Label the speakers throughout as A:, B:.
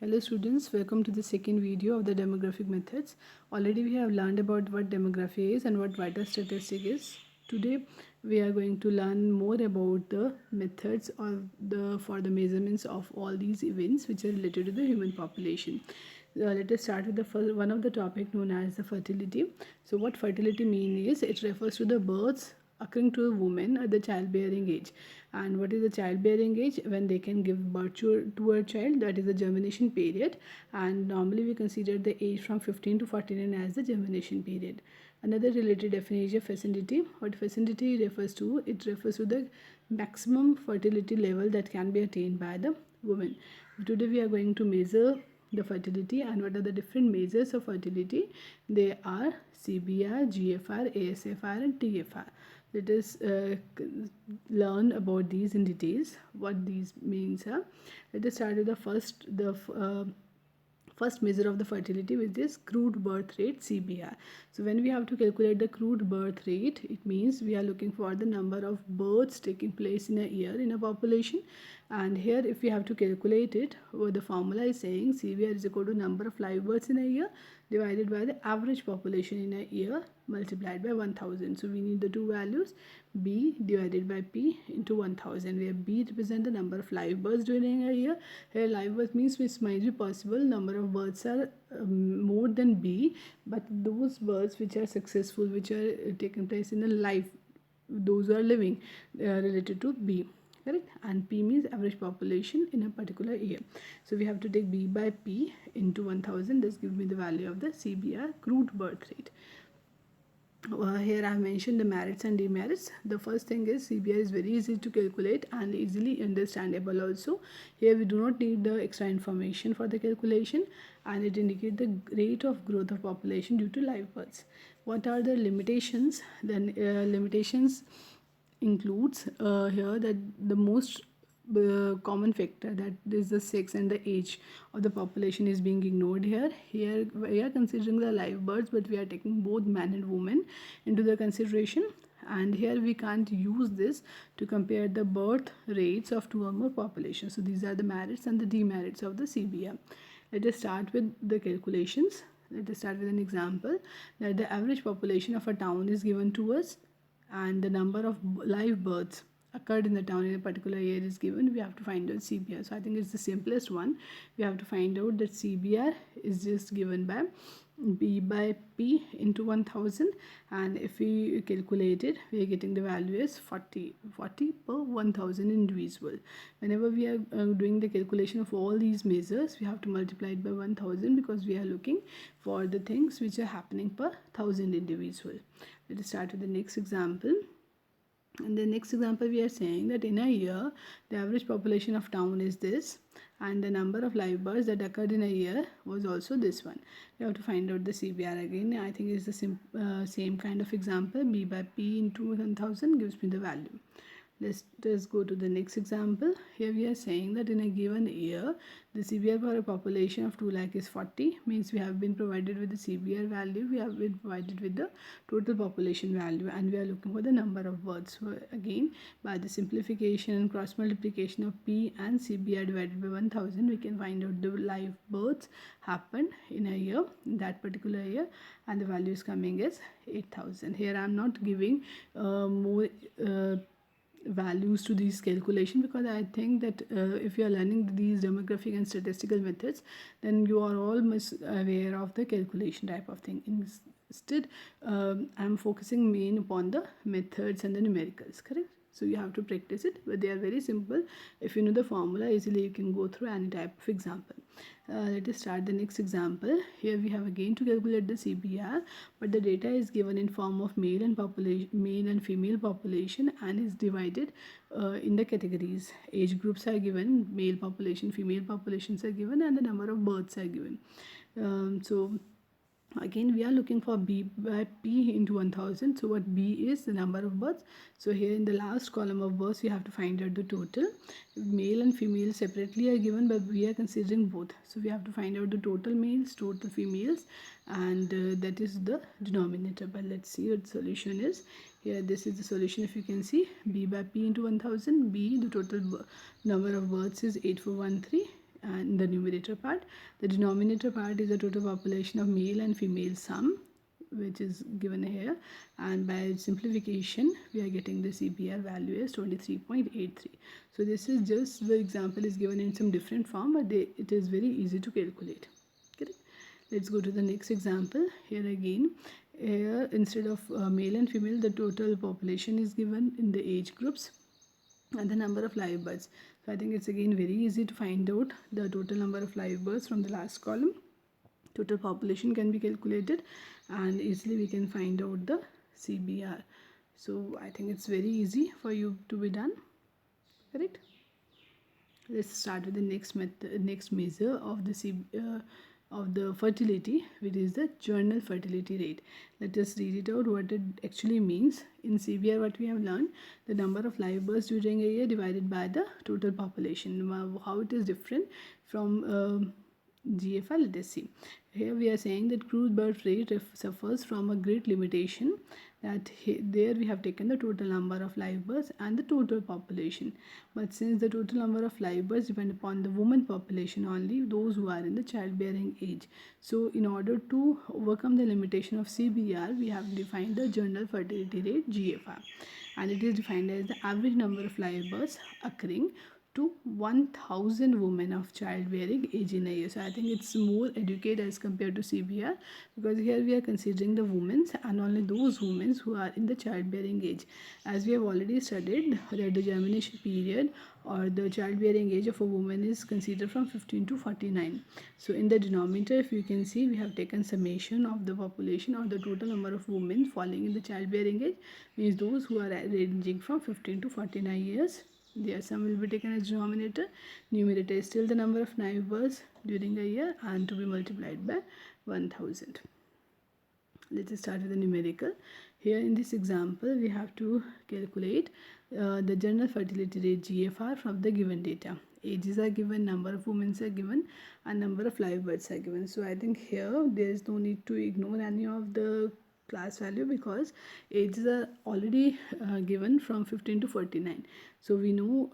A: Hello students, welcome to the second video of the demographic methods. Already we have learned about what demography is and what vital statistic is. Today we are going to learn more about the methods for the measurements of all these events which are related to the human population. Let us start with the first one of the topic known as the fertility. So what fertility mean is it refers to the births occurring to a woman at the childbearing age. And what is the childbearing age? When they can give birth to a child, that is the germination period. And normally we consider the age from 15 to 49 as the germination period. Another related definition of fecundity. What fecundity refers to? It refers to the maximum fertility level that can be attained by the woman. Today we are going to measure the fertility, and what are the different measures of fertility? They are CBR, GFR, ASFR and TFR. Let us learn about these in details, what these means are. Let us start with the first measure of the fertility, which is crude birth rate, CBR. So when we have to calculate the crude birth rate, it means we are looking for the number of births taking place in a year in a population. And here if we have to calculate it, what the formula is saying, CBR is equal to number of live births in a year divided by the average population in a year multiplied by 1000. So we need the two values, B divided by P into 1000, where B represents the number of live births during a year. Here live birth means which might be possible number of births are more than B, but those births which are successful, which are taking place in a life, those are living, related to B. Correct? And P means average population in a particular year. So we have to take B by P into 1000. This gives me the value of the CBR, crude birth rate. Here I have mentioned the merits and demerits. The first thing is CBR is very easy to calculate and easily understandable also. Here we do not need the extra information for the calculation, and it indicates the rate of growth of population due to live births. What are the limitations? Then limitations includes here that the most common factor, that is the sex and the age of the population, is being ignored here. Here we are considering the live births, but we are taking both man and woman into the consideration, and here we can't use this to compare the birth rates of two or more populations. So these are the merits and the demerits of the CBR. Let us start with the calculations. Let us start with an example that the average population of a town is given to us, and the number of live births occurred in the town in a particular year is given. We have to find out CBR. So I think it's the simplest one. We have to find out that CBR is just given by B by P into 1000, and if we calculate it, we are getting the value as 40 per 1000 individual. Whenever we are doing the calculation of all these measures, we have to multiply it by 1000, because we are looking for the things which are happening per 1000 individual. Let us start with the next example. In the next example, we are saying that in a year, the average population of town is this, and the number of live births that occurred in a year was also this one. We have to find out the CBR again. I think it's the same kind of example. B by P into 1000 gives me the value. Let's go to the next example. Here we are saying that in a given year, the CBR for a population of 2 lakh is 40. Means we have been provided with the CBR value, we have been provided with the total population value, and we are looking for the number of births. So again, by the simplification and cross multiplication of P and CBR divided by 1000, we can find out the live births happened in a year, in that particular year, and the value is coming as 8000. Here I am not giving more values to these calculation, because I think that if you are learning these demographic and statistical methods, then you are almost aware of the calculation type of thing. Instead, I'm focusing main upon the methods and the numericals, correct? So you have to practice it, but they are very simple. If you know the formula, easily you can go through any type of example. Let us start the next example. Here we have again to calculate the CBR, but the data is given in form of male and female population, and is divided in the categories. Age groups are given, male population, female populations are given, and the number of births are given. So again we are looking for B by P into 1000. So what B is the number of births. So here in the last column of births, we have to find out the total. Male and female separately are given, but we are considering both. So we have to find out the total males, total females, and that is the denominator. But let's see what the solution is. Here this is the solution. If you can see, B by P into 1000. B, the total number of births is 8413. and the numerator part. The denominator part is the total population of male and female sum, which is given here, and by simplification we are getting the CBR value as 23.83. So this is just the example is given in some different form, but it is very easy to calculate. Correct? Let's go to the next example. Here again, here instead of male and female, the total population is given in the age groups and the number of live births. So I think it's again very easy to find out the total number of live births from the last column. Total population can be calculated and easily we can find out the CBR. So I think it's very easy for you to be done. Correct? Let's start with the next measure of the fertility, which is the journal fertility rate. Let us read it out what it actually means. In CBR, what we have learned, the number of live births during a year divided by the total population. How it is different from GFR, let us see. Here we are saying that crude birth rate suffers from a great limitation, that there we have taken the total number of live births and the total population. But since the total number of live births depend upon the woman population only, those who are in the childbearing age. So in order to overcome the limitation of CBR, we have defined the general fertility rate GFR, and it is defined as the average number of live births occurring to 1000 women of childbearing age in a year. So I think it's more educated as compared to CBR, because here we are considering the women and only those women who are in the childbearing age. As we have already studied that the germination period or the childbearing age of a woman is considered from 15 to 49. So in the denominator, if you can see, we have taken summation of the population or the total number of women falling in the childbearing age, means those who are ranging from 15 to 49 years. Their sum will be taken as denominator. Numerator is still the number of live births during a year and to be multiplied by 1000. Let us start with the numerical. Here in this example, we have to calculate the general fertility rate GFR from the given data. Ages are given, number of women are given, and number of live births are given. So I think here there is no need to ignore any of the class value, because ages are already given from 15 to 49. So we know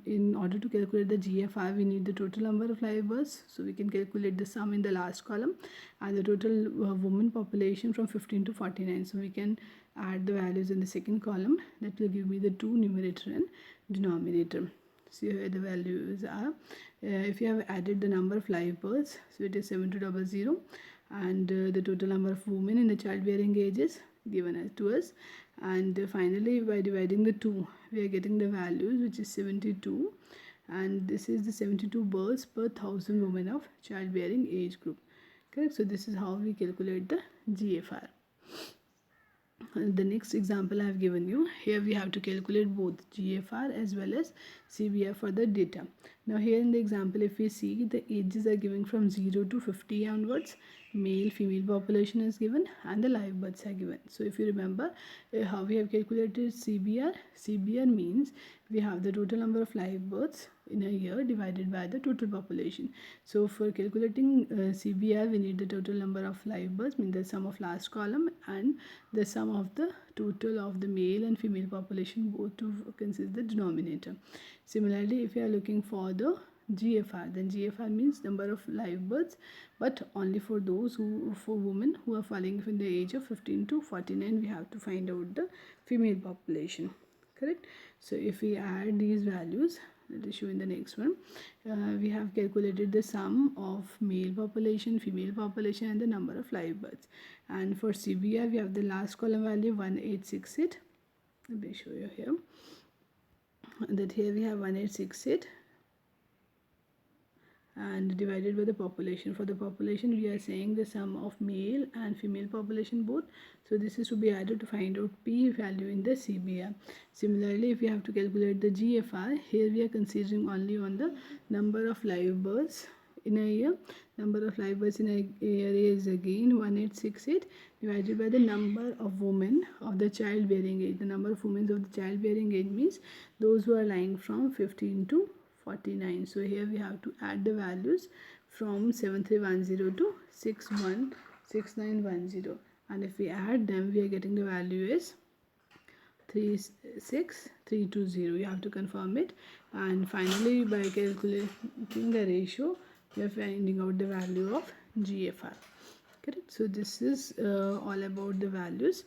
A: in order to calculate the GFR, we need the total number of live births. So we can calculate the sum in the last column and the total woman population from 15 to 49. So we can add the values in the second column. That will give me the two numerator and denominator. So here the values are, if you have added the number of live births, so it is 7200, and the total number of women in the childbearing ages given as to us, and finally by dividing the two, we are getting the values, which is 72, and this is the 72 births per 1000 women of childbearing age group. Correct? So this is how we calculate the GFR. The next example I have given you, here we have to calculate both GFR as well as CBR for the data. Now here in the example, if we see, the ages are given from 0 to 50 onwards, male female population is given, and the live births are given. So if you remember how we have calculated CBR means we have the total number of live births in a year divided by the total population. So for calculating CBR, we need the total number of live births, means the sum of last column and the sum of the total of the male and female population, both to consist the denominator. Similarly, if you are looking for the GFR, then GFR means number of live births, but only for those for women who are falling from the age of 15 to 49, we have to find out the female population. Correct? So if we add these values, let us show in the next one. We have calculated the sum of male population, female population, and the number of live births. And for CBR, we have the last column value 1868. Let me show you here. That here we have 1868 and divided by the population. For the population, we are saying the sum of male and female population both. So this is to be added to find out P value in the CBR. Similarly, if we have to calculate the GFR, here we are considering only on the number of live births in a year. Number of live births in a year is again 1868 divided by the number of women of the childbearing age. The number of women of the childbearing age means those who are lying from 15 to 49. So here we have to add the values from 7310 to 616910, and if we add them, we are getting the value is 36320. You have to confirm it, and finally by calculating the ratio we are finding out the value of GFR. Correct. So this is all about the values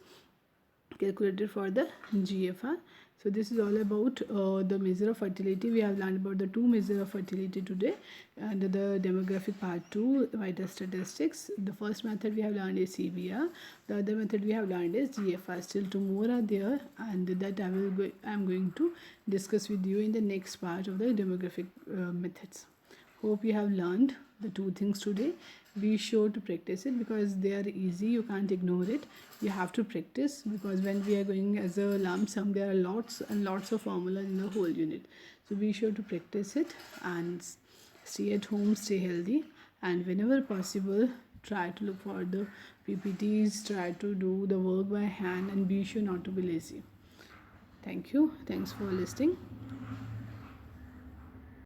A: calculated for the GFR. So this is all about the measure of fertility. We have learned about the two measures of fertility today, and the demographic part 2 vital statistics. The first method we have learned is CBR. The other method we have learned is GFR. Still two more are there, and that I am going to discuss with you in the next part of the demographic methods. Hope you have learned the two things today. Be sure to practice it because they are easy. You can't ignore it. You have to practice because when we are going as a lump sum, there are lots and lots of formula in the whole unit. So be sure to practice it and stay at home, stay healthy, and whenever possible, try to look for the PPTs, try to do the work by hand, and be sure not to be lazy. Thank you. Thanks for listening.